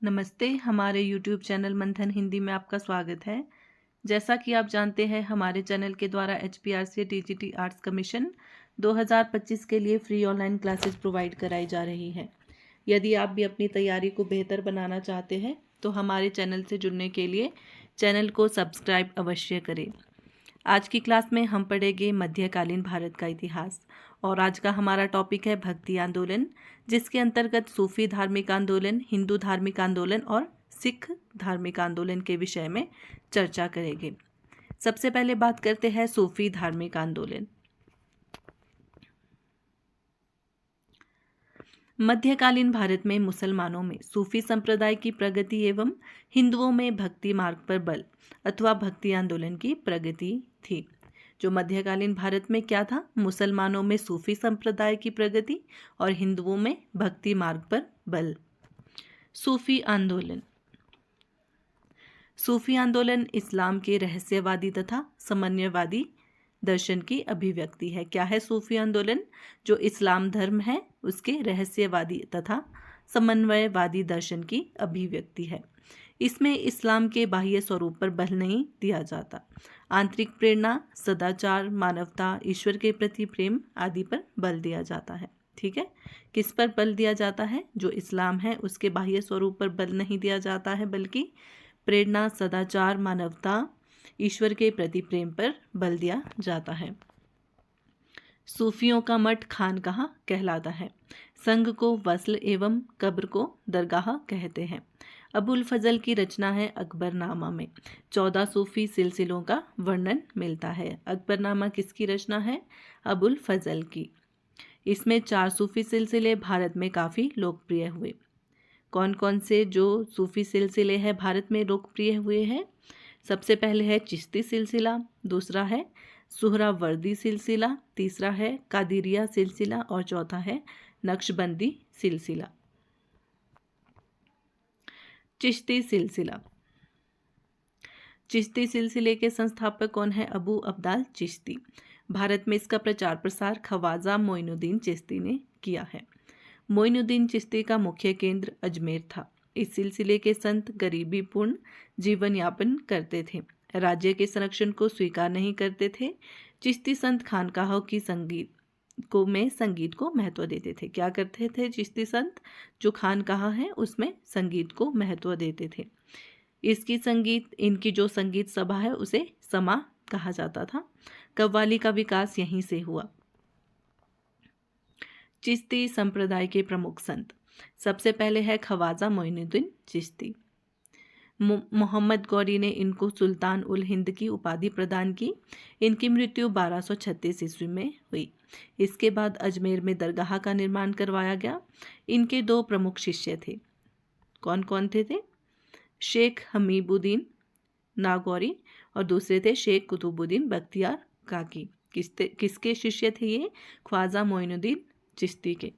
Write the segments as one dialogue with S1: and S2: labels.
S1: नमस्ते, हमारे YouTube channel मंथन हिंदी में आपका स्वागत है। जैसा कि आप जानते हैं, हमारे चैनल के द्वारा HPRC TGT आर्ट्स कमीशन 2025 के लिए फ्री ऑनलाइन क्लासेस प्रोवाइड कराई जा रही है। यदि आप भी अपनी तैयारी को बेहतर बनाना चाहते हैं तो हमारे चैनल से जुड़ने के लिए चैनल को सब्सक्राइब अवश्य करें। आज की क्लास में हम पढ़ेंगे मध्यकालीन भारत का इतिहास और आज का हमारा टॉपिक है भक्ति आंदोलन, जिसके अंतर्गत सूफी धार्मिक आंदोलन, हिंदू धार्मिक आंदोलन और सिख धार्मिक आंदोलन के विषय में चर्चा करेंगे। सबसे पहले बात करते हैं सूफी धार्मिक आंदोलन। मध्यकालीन भारत में मुसलमानों में सूफी संप्रदाय की प्रगति एवं हिंदुओं में भक्ति मार्ग पर बल अथवा भक्ति आंदोलन की प्रगति थी। जो मध्यकालीन भारत में क्या था? मुसलमानों में सूफी संप्रदाय की प्रगति और हिंदुओं में भक्ति मार्ग पर बल। सूफी आंदोलन। सूफी आंदोलन इस्लाम के रहस्यवादी तथा समन्वयवादी दर्शन की अभिव्यक्ति है। क्या है सूफी आंदोलन? जो इस्लाम धर्म है उसके रहस्यवादी तथा समन्वयवादी दर्शन की अभिव्यक्ति है। इसमें इस्लाम के बाह्य स्वरूप पर बल नहीं दिया जाता। आंतरिक प्रेरणा, सदाचार, मानवता, ईश्वर के प्रति प्रेम आदि पर बल दिया जाता है। ठीक है, किस पर बल दिया जाता है? जो इस्लाम है उसके बाह्य स्वरूप पर बल नहीं दिया जाता है, बल्कि प्रेरणा, सदाचार, मानवता, ईश्वर के प्रति प्रेम पर बल दिया जाता है। सूफियों का मठ खानकाह कहलाता है। संघ को वस्ल एवं कब्र को दरगाह कहते हैं। अबुल फजल की रचना है अकबरनामा में 14 सूफी सिलसिलों का वर्णन मिलता है। अकबरनामा किसकी रचना है? अबुल फजल की। इसमें 4 सूफी सिलसिले भारत में काफ़ी लोकप्रिय हुए। कौन कौन से जो सूफी सिलसिले हैं भारत में लोकप्रिय हुए हैं? सबसे पहले है चिश्ती सिलसिला, दूसरा है सुहरावर्दी सिलसिला, तीसरा है कादिरिया सिलसिला और चौथा है नक्शबंदी सिलसिला। चिश्ती सिलसिला। चिश्ती सिलसिले के संस्थापक कौन है? अबू अब्दाल चिश्ती। भारत में इसका प्रचार प्रसार ख्वाजा मोइनुद्दीन चिश्ती ने किया है। मोइनुद्दीन चिश्ती का मुख्य केंद्र अजमेर था। इस सिलसिले के संत गरीबीपूर्ण जीवन यापन करते थे, राज्य के संरक्षण को स्वीकार नहीं करते थे। चिश्ती संत खानकाहों की संगीत को महत्व देते थे। क्या करते थे चिश्ती संत? जो खानकाह है उसमें संगीत को महत्व देते थे। इनकी जो संगीत सभा है उसे समा कहा जाता था। कव्वाली का विकास यहीं से हुआ। चिश्ती संप्रदाय के प्रमुख संत, सबसे पहले है ख्वाजा मोइनुद्दीन चिश्ती। मोहम्मद गौरी ने इनको सुल्तान उल हिंद की उपाधि प्रदान की। इनकी मृत्यु 1236 ईस्वी में हुई। इसके बाद अजमेर में दरगाह का निर्माण करवाया गया। इनके 2 प्रमुख शिष्य थे। कौन कौन थे? शेख हमीबुद्दीन नागौरी और दूसरे थे शेख कुतुबुद्दीन बख्तियार काकी। किसके शिष्य थे ये? ख्वाजा मोइनुद्दीन चिश्ती के।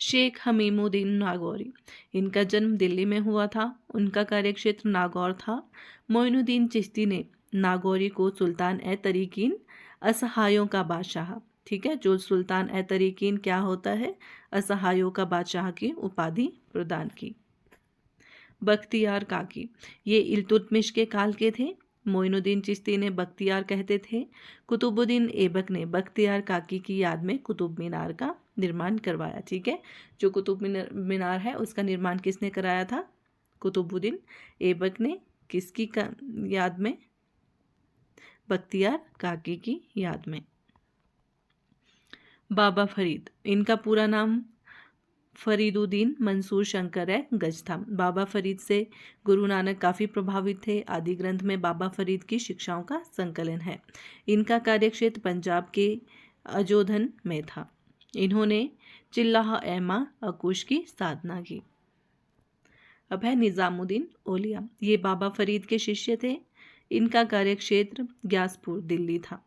S1: शेख हमीमुद्दीन नागौरी, इनका जन्म दिल्ली में हुआ था। उनका कार्यक्षेत्र नागौर था। मोइनुद्दीन चिश्ती ने नागौरी को सुल्तान ए तरीकीन असहायों का बादशाह, ठीक है, जो सुल्तान ए तरीकीन क्या होता है? असहायों का बादशाह की उपाधि प्रदान की। बख्तियार काकी, ये इल्तुतमिश के काल के थे। मोइनुद्दीन चिश्ती ने बख्तियार कहते थे। कुतुबुद्दीन ऐबक ने बख्तियार काकी की याद में कुतुब मीनार का निर्माण करवाया। ठीक है, जो कुतुब मीनार है उसका निर्माण किसने कराया था? कुतुबुद्दीन ऐबक ने। किसकी याद में? बख्तियार काकी की याद में। बाबा फरीद, इनका पूरा नाम फरीदुद्दीन मंसूर शंकर गज था। बाबा फरीद से गुरु नानक काफ़ी प्रभावित थे। आदि ग्रंथ में बाबा फरीद की शिक्षाओं का संकलन है। इनका कार्यक्षेत्र पंजाब के अजोधन में था। इन्होंने चिल्लाह एमा अकुश की साधना की। अब है निज़ामुद्दीन औलिया, ये बाबा फरीद के शिष्य थे। इनका कार्यक्षेत्र ग्यासपुर दिल्ली था।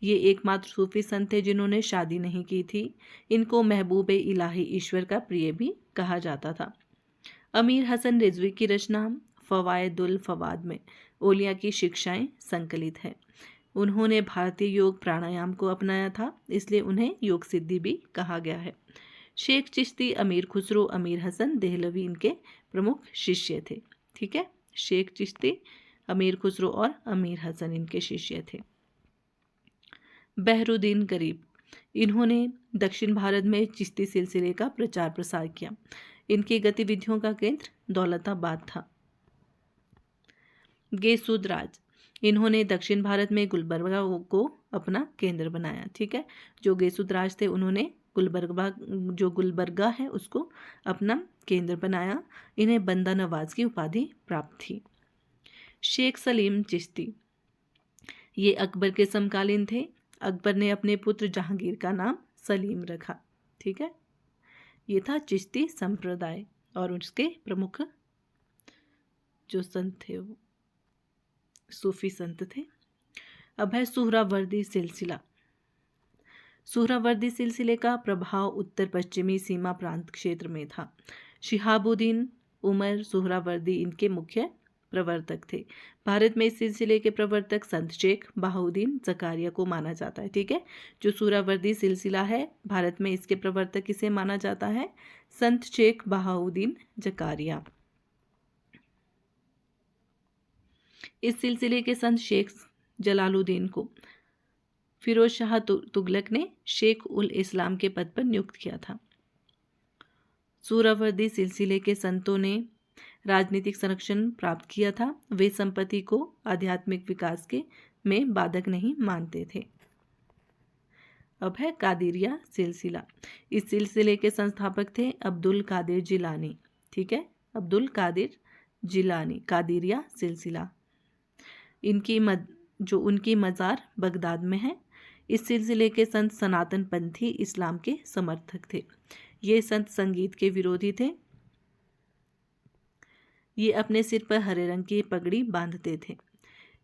S1: ये एकमात्र सूफी संत थे जिन्होंने शादी नहीं की थी। इनको महबूब इलाही, ईश्वर का प्रिय भी कहा जाता था। अमीर हसन रिजवी की रचना फवायदुल फवाद में औलिया की शिक्षाएं संकलित हैं। उन्होंने भारतीय योग प्राणायाम को अपनाया था, इसलिए उन्हें योग सिद्धि भी कहा गया है। शेख चिश्ती, अमीर खुसरो, अमीर हसन देहलवी इनके प्रमुख शिष्य थे। ठीक है, शेख चिश्ती, अमीर खुसरो और अमीर हसन इनके शिष्य थे। बहरुद्दीन गरीब, इन्होंने दक्षिण भारत में चिश्ती सिलसिले का प्रचार प्रसार किया। इनकी गतिविधियों का केंद्र दौलताबाद था। गेसुदराज, इन्होंने दक्षिण भारत में गुलबर्गा को अपना केंद्र बनाया। ठीक है, जो गेसुदराज थे उन्होंने गुलबर्गा है उसको अपना केंद्र बनाया। इन्हें बंदा नवाज की उपाधि प्राप्त थी। शेख सलीम चिश्ती, ये अकबर के समकालीन थे। अकबर ने अपने पुत्र जहांगीर का नाम सलीम रखा। ठीक है, ये था चिश्ती संप्रदाय और उसके प्रमुख जो संत थे वो सूफी संत थे। अब है सुहरावर्दी सिलसिला। सुहरावर्दी सिलसिले का प्रभाव उत्तर पश्चिमी सीमा प्रांत क्षेत्र में था। शिहाबुद्दीन उमर सुहरावर्दी इनके मुख्य प्रवर्तक थे। भारत में इस सिलसिले के प्रवर्तक संत शेख बहाउद्दीन जकारिया को माना जाता है। ठीक है, जो सुहरावर्दी सिलसिला है भारत में इसके प्रवर्तक किसे माना जाता है? संत शेख बहाउद्दीन जकारिया। इस सिलसिले के संत शेख जलालुद्दीन को फिरोज शाह तुगलक ने शेख उल इस्लाम के पद पर नियुक्त किया था। सुहरावर्दी सिलसिले के संतों ने राजनीतिक संरक्षण प्राप्त किया था। वे संपत्ति को आध्यात्मिक विकास के में बाधक नहीं मानते थे। अब है कादिरिया सिलसिला। इस सिलसिले के संस्थापक थे अब्दुल कादिर जिलानी। ठीक है, अब्दुल कादिर जिलानी। कादिरिया सिलसिला, उनकी मज़ार बगदाद में है। इस सिलसिले के संत सनातन पंथी इस्लाम के समर्थक थे। ये संत संगीत के विरोधी थे। ये अपने सिर पर हरे रंग की पगड़ी बांधते थे।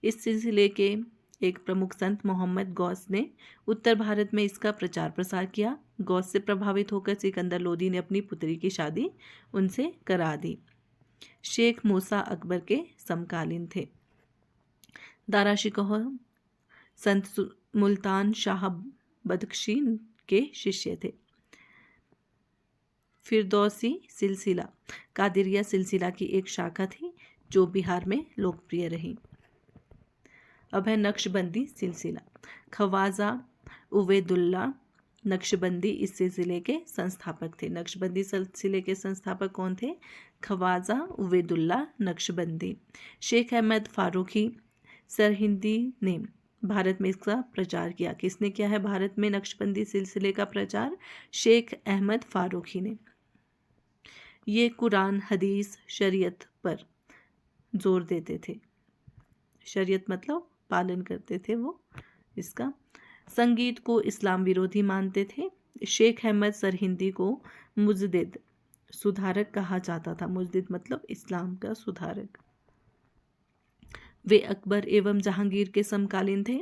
S1: इस सिलसिले के एक प्रमुख संत मोहम्मद गौस ने उत्तर भारत में इसका प्रचार प्रसार किया। गौस से प्रभावित होकर सिकंदर लोदी ने अपनी पुत्री की शादी उनसे करा दी। शेख मूसा अकबर के समकालीन थे। दारा शिकोह संत मुल्तान शाह बदख्शी के शिष्य थे। फिरदौसी सिलसिला कादिरिया सिलसिला की एक शाखा थी जो बिहार में लोकप्रिय रही। अब है नक्शबंदी सिलसिला। ख्वाजा उवैदुल्ला नक्शबंदी इस सिलसिले के संस्थापक थे। नक्शबंदी सिलसिले के संस्थापक कौन थे? ख्वाजा उवैदुल्ला नक्शबंदी। शेख अहमद फारूकी सरहिंदी ने भारत में इसका प्रचार किया। किसने किया है भारत में नक्शबंदी सिलसिले का प्रचार? शेख अहमद फारूकी ने। ये कुरान हदीस शरीयत पर जोर देते थे। शरीयत मतलब पालन करते थे वो इसका। संगीत को इस्लाम विरोधी मानते थे। शेख अहमद सरहिंदी को मुजदिद सुधारक कहा जाता था। मुजदिद मतलब इस्लाम का सुधारक। वे अकबर एवं जहांगीर के समकालीन थे।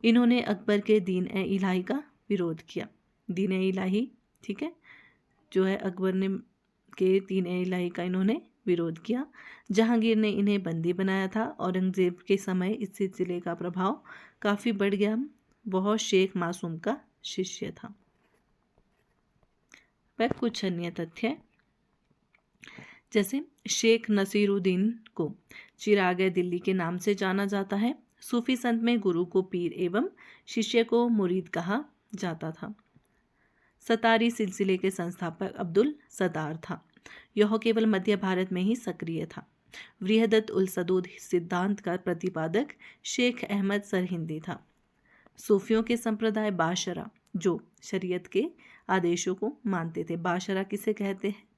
S1: इन्होंने अकबर के दीन ए इलाही का विरोध किया। दीन ए इलाही, ठीक है, जो है अकबर ने के दीन ए इलाही का इन्होंने विरोध किया। जहांगीर ने इन्हें बंदी बनाया था। औरंगजेब के समय इस सिलसिले का प्रभाव काफ़ी बढ़ गया। वह शेख मासूम का शिष्य था। पर कुछ अन्य तथ्य जैसे शेख नसीरुद्दीन को चिराग दिल्ली के नाम से जाना जाता है। सूफी संत में गुरु को पीर एवं शिष्य को मुरीद कहा जाता था। सतारी सिलसिले के संस्थापक अब्दुल सत्तार था। यह केवल मध्य भारत में ही सक्रिय था। वृहदत उल सदूद सिद्धांत का प्रतिपादक शेख अहमद सरहिंदी था। सूफियों के संप्रदाय बाशरा जो शरीयत के आदेशों को मानते थे। बाशरा किसे कहते हैं?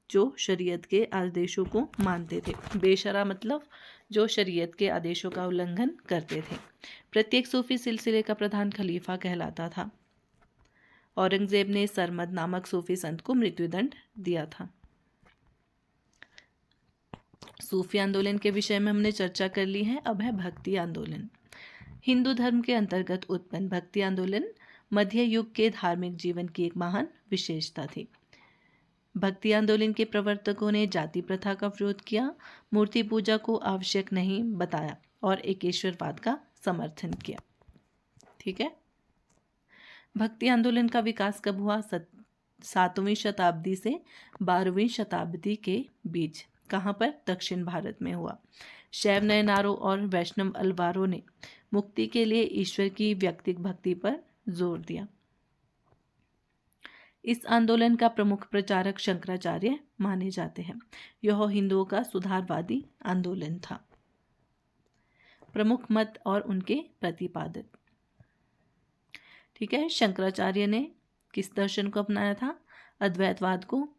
S1: जो शरीयत के आदेशों को मानते थे। बेशरा मतलब जो शरीयत के आदेशों का उल्लंघन करते थे। प्रत्येक सूफी सिलसिले का प्रधान खलीफा कहलाता था। औरंगजेब ने सरमद नामक सूफी संत को मृत्युदंड दिया था। सूफी आंदोलन के विषय में हमने चर्चा कर ली है। अब है भक्ति आंदोलन। हिंदू धर्म के अंतर्गत उत्पन्न भक्ति आंदोलन मध्य युग के धार्मिक जीवन की एक महान विशेषता थी। भक्ति आंदोलन के प्रवर्तकों ने जाति प्रथा का विरोध किया, मूर्ति पूजा को आवश्यक नहीं बताया और एकेश्वरवाद का समर्थन किया। ठीक है। भक्ति आंदोलन का विकास कब हुआ? 7वीं शताब्दी से 12वीं शताब्दी के बीच। कहाँ पर? दक्षिण भारत में हुआ। शैव नयनारों और वैष्णव अलवारों ने मुक्ति के लिए ईश्वर की व्यक्तिक भक्ति पर जोर दिया। इस आंदोलन का प्रमुख प्रचारक शंकराचार्य माने जाते हैं। यह हिंदुओं का सुधारवादी आंदोलन था। प्रमुख मत और उनके प्रतिपादक, ठीक है। शंकराचार्य ने किस दर्शन को अपनाया था? अद्वैतवाद को।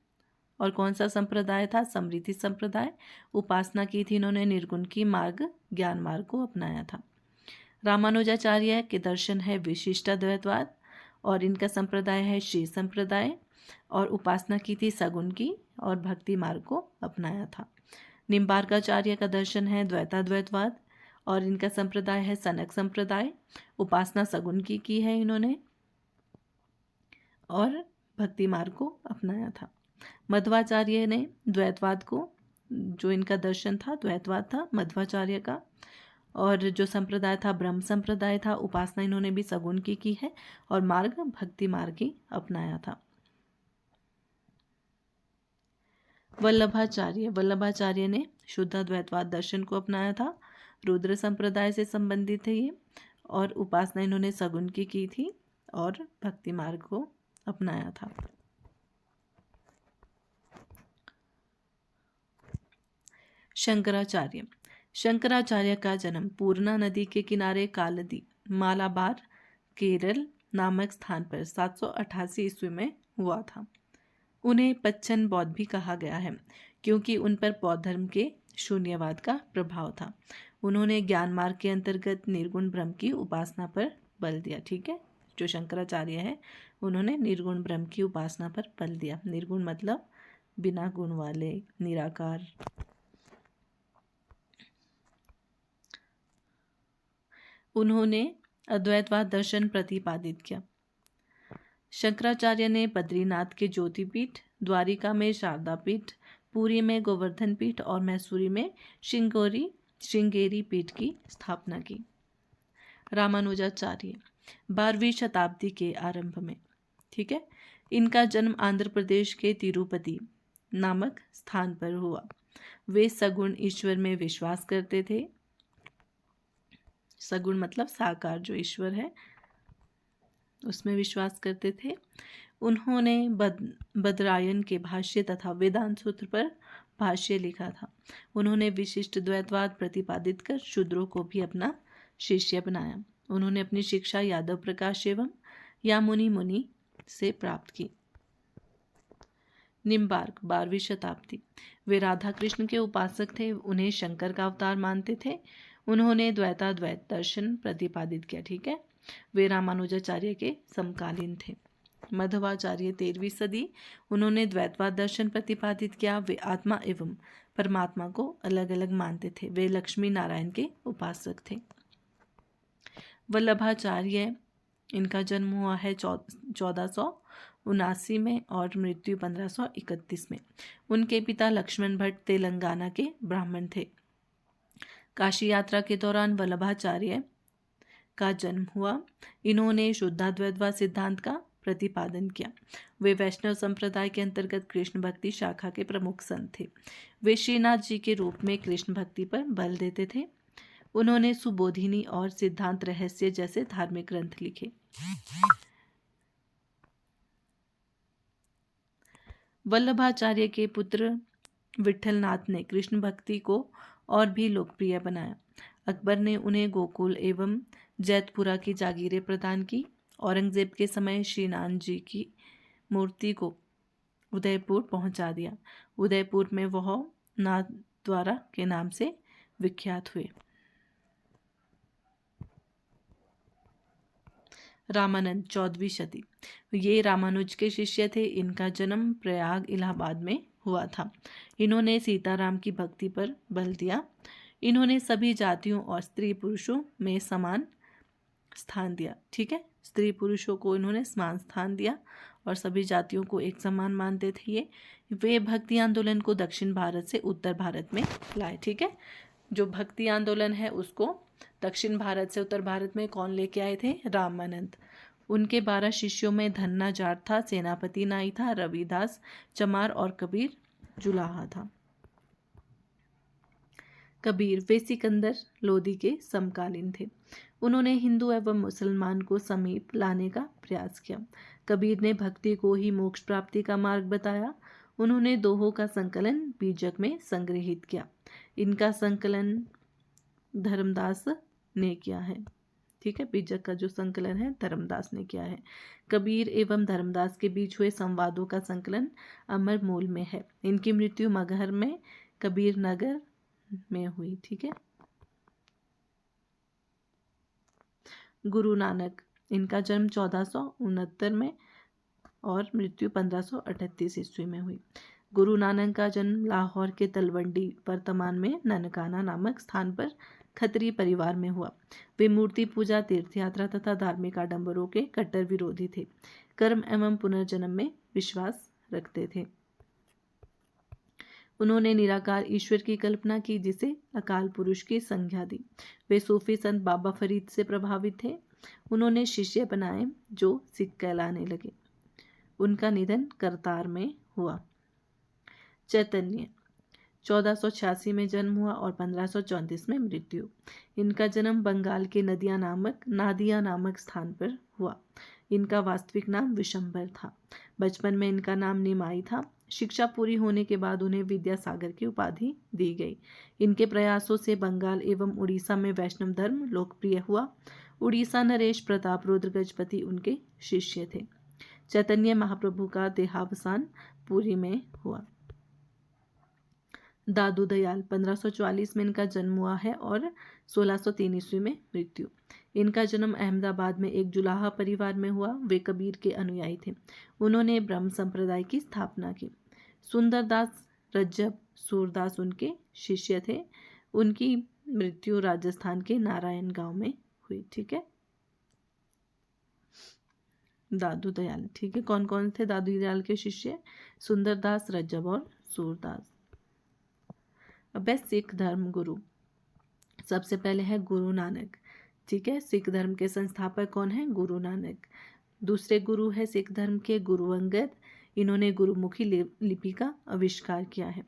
S1: और कौन सा संप्रदाय था? समृद्धि संप्रदाय। उपासना की थी इन्होंने निर्गुण की मार्ग, ज्ञान मार्ग को अपनाया था। रामानुजाचार्य के दर्शन है विशिष्टाद्वैतवाद और इनका संप्रदाय है श्री संप्रदाय। और उपासना की थी सगुण की और भक्ति मार्ग को अपनाया था। निम्बार्काचार्य का दर्शन है द्वैताद्वैतवाद और इनका संप्रदाय है सनक संप्रदाय। उपासना सगुण की है इन्होंने और भक्ति मार्ग को अपनाया था। मध्वाचार्य ने द्वैतवाद को, जो इनका दर्शन था द्वैतवाद था मध्वाचार्य का, और जो संप्रदाय था ब्रह्म संप्रदाय था। उपासना इन्होंने भी सगुण की है और मार्ग भक्ति मार्ग ही अपनाया था। वल्लभाचार्य ने शुद्धाद्वैतवाद दर्शन को अपनाया था। रुद्र संप्रदाय से संबंधित है ये और उपासना इन्होंने सगुण की थी और भक्ति मार्ग को अपनाया था। शंकराचार्य का जन्म पूर्णा नदी के किनारे कालदी, मालाबार, केरल नामक स्थान पर 788 ईस्वी में हुआ था। उन्हें पच्छन बौद्ध भी कहा गया है क्योंकि उन पर बौद्ध धर्म के शून्यवाद का प्रभाव था। उन्होंने ज्ञान मार्ग के अंतर्गत निर्गुण ब्रह्म की उपासना पर बल दिया, ठीक है। जो शंकराचार्य है उन्होंने निर्गुण ब्रह्म की उपासना पर बल दिया। निर्गुण मतलब बिना गुण वाले, निराकार। उन्होंने अद्वैतवाद दर्शन प्रतिपादित किया। शंकराचार्य ने बद्रीनाथ के ज्योतिपीठ, द्वारिका में शारदा पीठ, पुरी में गोवर्धन पीठ और मैसूरी में श्रृंगेरी पीठ की स्थापना की। रामानुजाचार्य 12वीं शताब्दी के आरंभ में, ठीक है। इनका जन्म आंध्र प्रदेश के तिरुपति नामक स्थान पर हुआ। वे सगुण ईश्वर में विश्वास करते थे। सगुण मतलब साकार जो ईश्वर है उसमें विश्वास करते थे। उन्होंने बदरायन के भाष्य तथा वेदांत सूत्र पर भाष्य लिखा था। उन्होंने विशिष्ट द्वैतवाद प्रतिपादित कर शूद्रों को भी अपना शिष्य बनाया। उन्होंने अपनी शिक्षा यादव प्रकाश एवं यामुनी मुनि से प्राप्त की। निम्बार्क 12वीं शताब्दी, वे राधा कृष्ण के उपासक थे। उन्हें शंकर का अवतार मानते थे। उन्होंने द्वैताद्वैत दर्शन प्रतिपादित किया, ठीक है। वे रामानुजाचार्य के समकालीन थे। मध्वाचार्य 13वीं सदी, उन्होंने द्वैतवाद दर्शन प्रतिपादित किया। वे आत्मा एवं परमात्मा को अलग अलग मानते थे। वे लक्ष्मी नारायण के उपासक थे। वल्लभाचार्य, इनका जन्म हुआ है 1479 में और मृत्यु 1531 में। उनके पिता लक्ष्मण भट्ट तेलंगाना के ब्राह्मण थे। काशी यात्रा के दौरान वल्लभाचार्य का जन्म हुआ। इन्होंने शुद्धाद्वैतवाद सिद्धांत का प्रतिपादन किया। वे वैष्णव संप्रदाय के अंतर्गत कृष्ण भक्ति शाखा के प्रमुख संत थे। वे श्रीनाथ जी के रूप में कृष्ण भक्ति पर बल देते थे। उन्होंने सुबोधिनी और सिद्धांत रहस्य जैसे धार्मिक ग्रंथ लिखे। वल्लभाचार्य के पुत्र विठलनाथ ने कृष्ण भक्ति को और भी लोकप्रिय बनाया। अकबर ने उन्हें गोकुल एवं जैतपुरा की जागीरें प्रदान की। औरंगजेब के समय श्रीनाथ जी की मूर्ति को उदयपुर पहुंचा दिया। उदयपुर में वह नाथद्वारा के नाम से विख्यात हुए। रामानंद 14वीं सदी, ये रामानुज के शिष्य थे। इनका जन्म प्रयाग इलाहाबाद में हुआ था। इन्होंने सीताराम की भक्ति पर बल दिया। इन्होंने सभी जातियों और स्त्री पुरुषों में समान स्थान दिया, ठीक है। स्त्री पुरुषों को इन्होंने समान स्थान दिया और सभी जातियों को एक समान मानते थे ये। वे भक्ति आंदोलन को दक्षिण भारत से उत्तर भारत में लाए, ठीक है। जो भक्ति आंदोलन है उसको दक्षिण भारत से उत्तर भारत में कौन लेके आए थे? रामानंद। उनके 12 शिष्यों में धन्ना जाट था, सेनापति नाई था, रविदास चमार और कबीर जुलाहा था। कबीर वे सिकंदर लोदी के समकालीन थे। उन्होंने हिंदू एवं मुसलमान को समीप लाने का प्रयास किया। कबीर ने भक्ति को ही मोक्ष प्राप्ति का मार्ग बताया। उन्होंने दोहों का संकलन बीजक में संग्रहित किया। इनका संकलन धर्मदास ने किया है। ठीक है, बीजक का जो संकलन है धर्मदास ने किया है। कबीर एवं धर्मदास के बीच हुए संवादों का संकलन अमर मूल में है। इनकी मृत्यु मगहर में कबीर नगर में हुई। ठीक है। गुरु नानक, इनका जन्म 1469 में और मृत्यु 1538 ईस्वी में हुई। गुरु नानक का जन्म लाहौर के तलवंडी वर्तमान में ननकाना नामक स्थान पर खत्री परिवार में हुआ। वे मूर्ति पूजा, तीर्थ यात्रा तथा धार्मिक आडंबरों के कट्टर विरोधी थे। कर्म एवं पुनर्जन्म में विश्वास रखते थे। उन्होंने निराकार ईश्वर की कल्पना की, जिसे अकाल पुरुष की संज्ञा दी। वे सूफी संत बाबा फरीद से प्रभावित थे। उन्होंने शिष्य बनाए जो सिख कहलाने लगे। उनका निधन करतार में हुआ। चैतन्य 1486 में जन्म हुआ और 1534 में मृत्यु। इनका जन्म बंगाल के नादिया नामक स्थान पर हुआ। इनका वास्तविक नाम विशंबर था। बचपन में इनका नाम निमाई था। शिक्षा पूरी होने के बाद उन्हें विद्यासागर की उपाधि दी गई। इनके प्रयासों से बंगाल एवं उड़ीसा में वैष्णव धर्म लोकप्रिय हुआ। उड़ीसा नरेश प्रताप रुद्र गजपति उनके शिष्य थे। चैतन्य महाप्रभु का देहावसान पुरी में हुआ। दादू दयाल 1544 में इनका जन्म हुआ है और 1603 ईस्वी में मृत्यु। इनका जन्म अहमदाबाद में एक जुलाहा परिवार में हुआ। वे कबीर के अनुयायी थे। उन्होंने ब्रह्म संप्रदाय की स्थापना की। सुंदरदास रज्जब सूरदास उनके शिष्य थे। उनकी मृत्यु राजस्थान के नारायण गांव में हुई। ठीक है। दादू दयाल, ठीक है। कौन कौन थे दादू दयाल के शिष्य? सुंदरदास, रज्जब और सूरदास। अब है सिख धर्म गुरु। सबसे पहले है गुरु नानक। ठीक है, सिख धर्म के संस्थापक कौन है? गुरु नानक। दूसरे गुरु है सिख धर्म के गुरु अंगद। इन्होंने गुरुमुखी लिपि का आविष्कार किया है।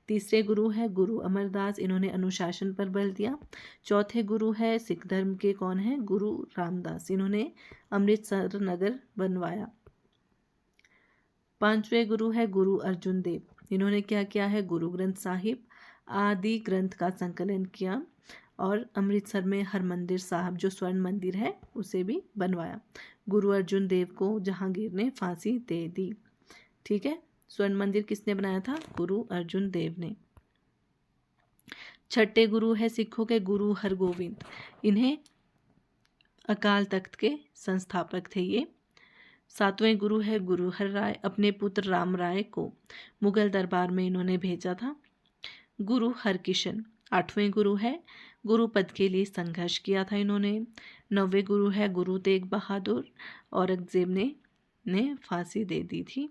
S1: तीसरे गुरु है गुरु अमरदास। इन्होंने अनुशासन पर बल दिया। चौथे गुरु है सिख धर्म के कौन है? गुरु रामदास। इन्होंने अमृतसर नगर बनवाया। पांचवें गुरु है गुरु अर्जुन देव। इन्होंने क्या किया है? गुरु ग्रंथ साहिब आदि ग्रंथ का संकलन किया और अमृतसर में हरमंदिर साहब जो स्वर्ण मंदिर है उसे भी बनवाया। गुरु अर्जुन देव को जहांगीर ने फांसी दे दी। ठीक है, स्वर्ण मंदिर किसने बनाया था? गुरु अर्जुन देव ने। छठे गुरु है सिखों के गुरु हरगोविंद। इन्हें अकाल तख्त के संस्थापक थे ये। सातवें गुरु है गुरु हर राय। अपने पुत्र राम राय को मुगल दरबार में इन्होंने भेजा था। गुरु हरकिशन आठवें गुरु है। गुरु पद के लिए संघर्ष किया था इन्होंने। नौवें गुरु है गुरु तेग बहादुर। औरंगजेब ने फांसी दे दी थी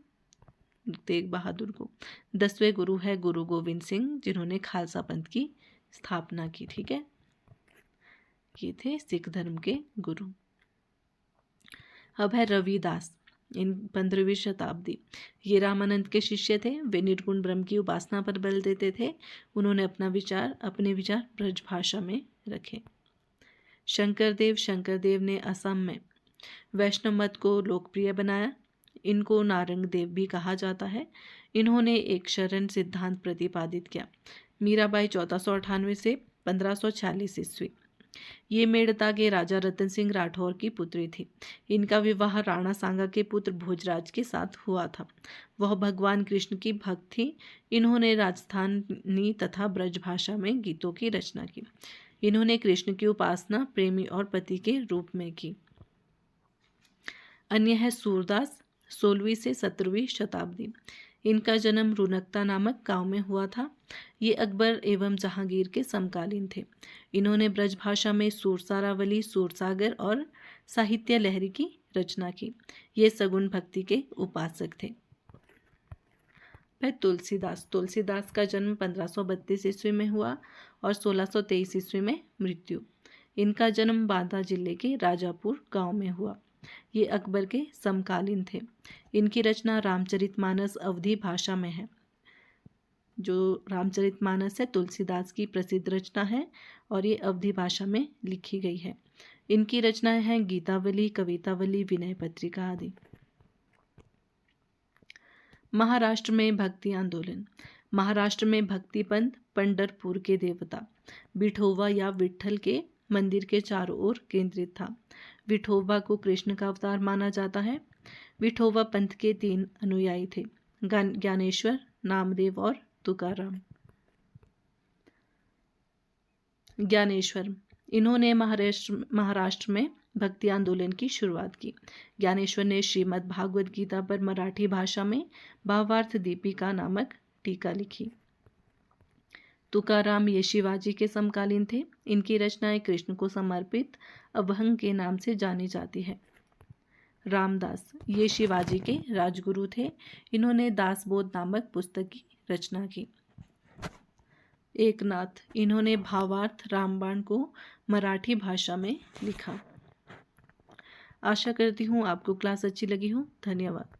S1: तेग बहादुर को। 10वें गुरु है गुरु गोविंद सिंह, जिन्होंने खालसा पंथ की स्थापना की। ठीक है, ये थे सिख धर्म के गुरु। अब है रविदास। इन 15वीं शताब्दी। ये रामानंद के शिष्य थे। वे निर्गुण ब्रह्म की उपासना पर बल देते थे। उन्होंने अपने विचार ब्रज भाषा में रखे। शंकरदेव ने असम में वैष्णव मत को लोकप्रिय बनाया। इनको नारंग देव भी कहा जाता है। इन्होंने एक शरण सिद्धांत प्रतिपादित किया। मीराबाई 1498 से 1546 ईस्वी। ये मेड़ता के राजा रतन सिंह राठौर की पुत्री थी। इनका विवाह राणा सांगा के पुत्र भोजराज के साथ हुआ था। वह भगवान कृष्ण की भक्त थी। इन्होंने राजस्थानी तथा ब्रज भाषा में गीतों की रचना की। इन्होंने कृष्ण की उपासना प्रेमी और पति के रूप में की। अन्य है सूरदास 16वीं से 17वीं शताब्दी। इनका जन्म रुनकता नामक गांव में हुआ था। ये अकबर एवं जहांगीर के समकालीन थे। इन्होंने ब्रज भाषा में सूरसारावली, सूरसागर और साहित्य लहरी की रचना की। ये सगुण भक्ति के उपासक थे। तुलसीदास का जन्म 1532 ईस्वी में हुआ और 1623 ईस्वी में मृत्यु। इनका जन्म बांदा जिले के राजापुर गांव में हुआ। ये अकबर के समकालीन थे। इनकी रचना रामचरितमानस अवधी भाषा में है। जो रामचरितमानस है तुलसीदास की प्रसिद्ध रचना है और ये अवधी भाषा में लिखी गई है। इनकी रचनाएं हैं गीतावली, कवितावली, विनय पत्रिका आदि। महाराष्ट्र में भक्ति आंदोलन। महाराष्ट्र में भक्ति पंथ पंढरपुर के देवता विठोबा या विट्ठल के मंदिर के चारों ओर केंद्रित था। विठोबा को कृष्ण का अवतार माना जाता है। विठोबा पंथ के 3 अनुयायी थे, ज्ञानेश्वर, नामदेव और तुकाराम। ज्ञानेश्वर, इन्होंने महाराष्ट्र में भक्ति आंदोलन की शुरुआत की। ज्ञानेश्वर ने श्रीमद् भागवत गीता पर मराठी भाषा में भावार्थ दीपिका नामक टीका लिखी। तुकाराम ये शिवाजी के समकालीन थे। इनकी रचनाएं कृष्ण को समर्पित अभंग के नाम से जानी जाती है। रामदास ये शिवाजी के राजगुरु थे। इन्होंने दासबोध नामक पुस्तक की रचना की। एकनाथ, इन्होंने भावार्थ रामबाण को मराठी भाषा में लिखा। आशा करती हूँ आपको क्लास अच्छी लगी हो। धन्यवाद।